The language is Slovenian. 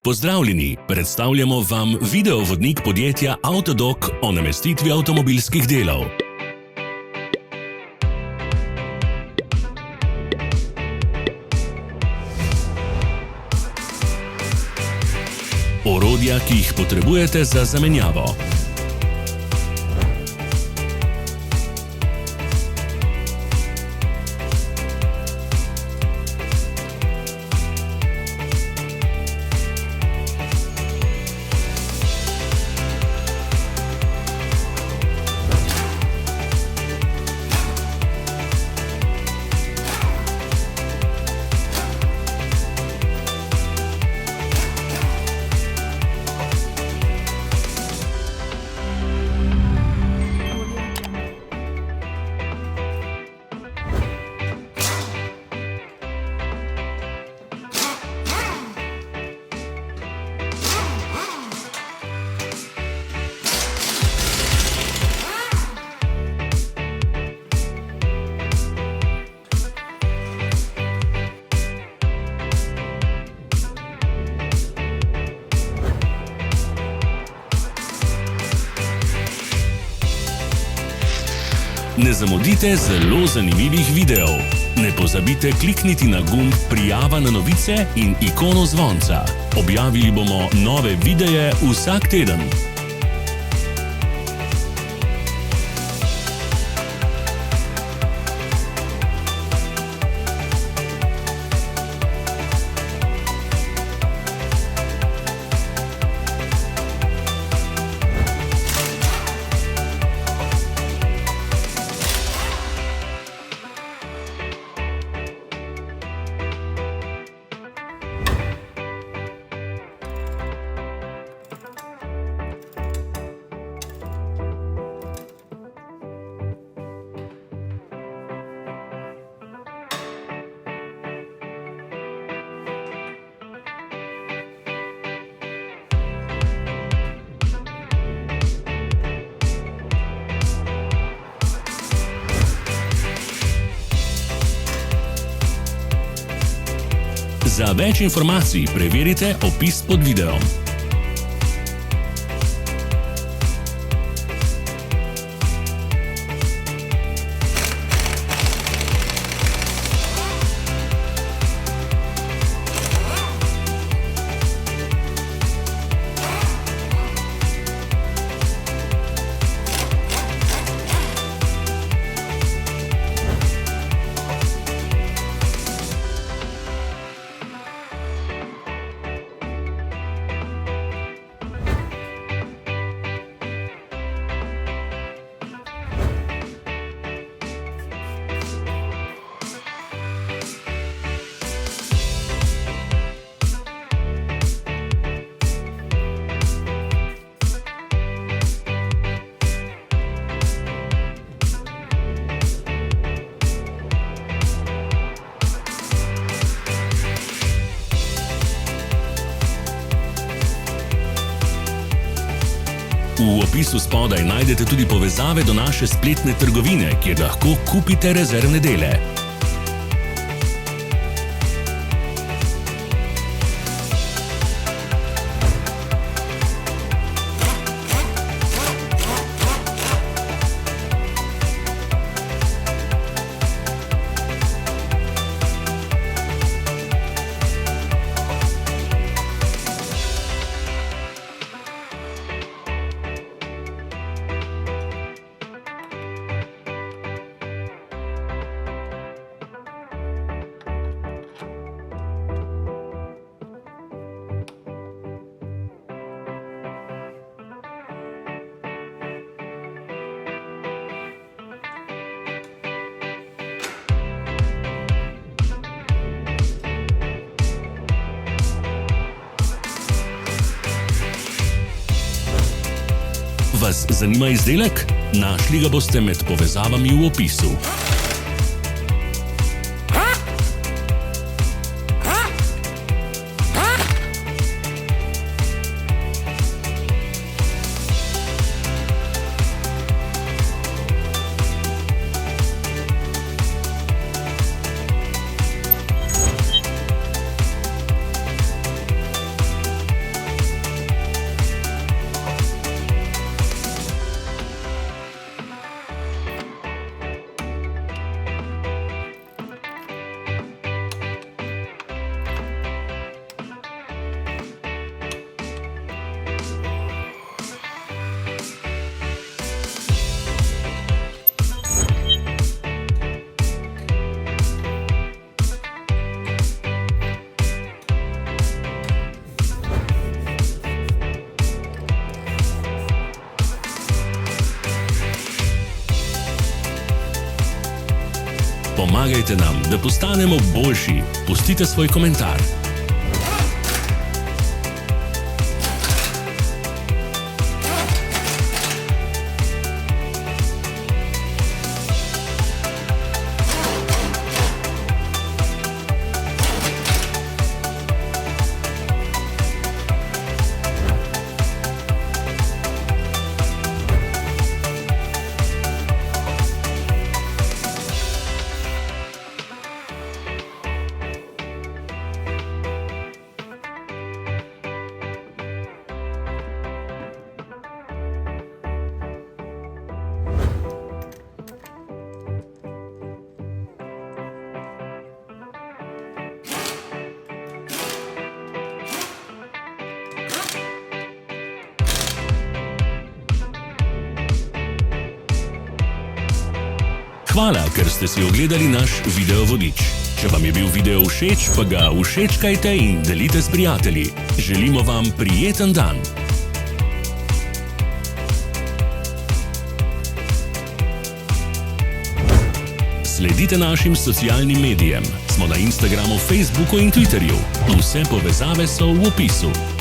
Pozdravljeni, predstavljamo vam videovodnik podjetja Avtodok o namestitvi avtomobilskih delov. Orodja, ki jih potrebujete za zamenjavo. Ne zamudite zelo zanimivih videov. Ne pozabite klikniti na gumb Prijava na novice in ikono zvonca. Objavili bomo nove videe vsak teden. Za več informacij preverite opis pod videom. V opisu spodaj najdete tudi povezave do naše spletne trgovine, kjer lahko kupite rezervne dele. Vas zanima izdelek? Našli ga boste med povezavami v opisu. Pomagajte nam, da postanemo boljši. Pustite svoj komentar. Hvala, ker ste si ogledali naš video vodič. Če vam je bil video všeč, pa ga všečkajte in delite s prijatelji. Želimo vam prijeten dan! Sledite našim socialnim medijem. Smo na Instagramu, Facebooku in Twitterju. Vse povezave so v opisu.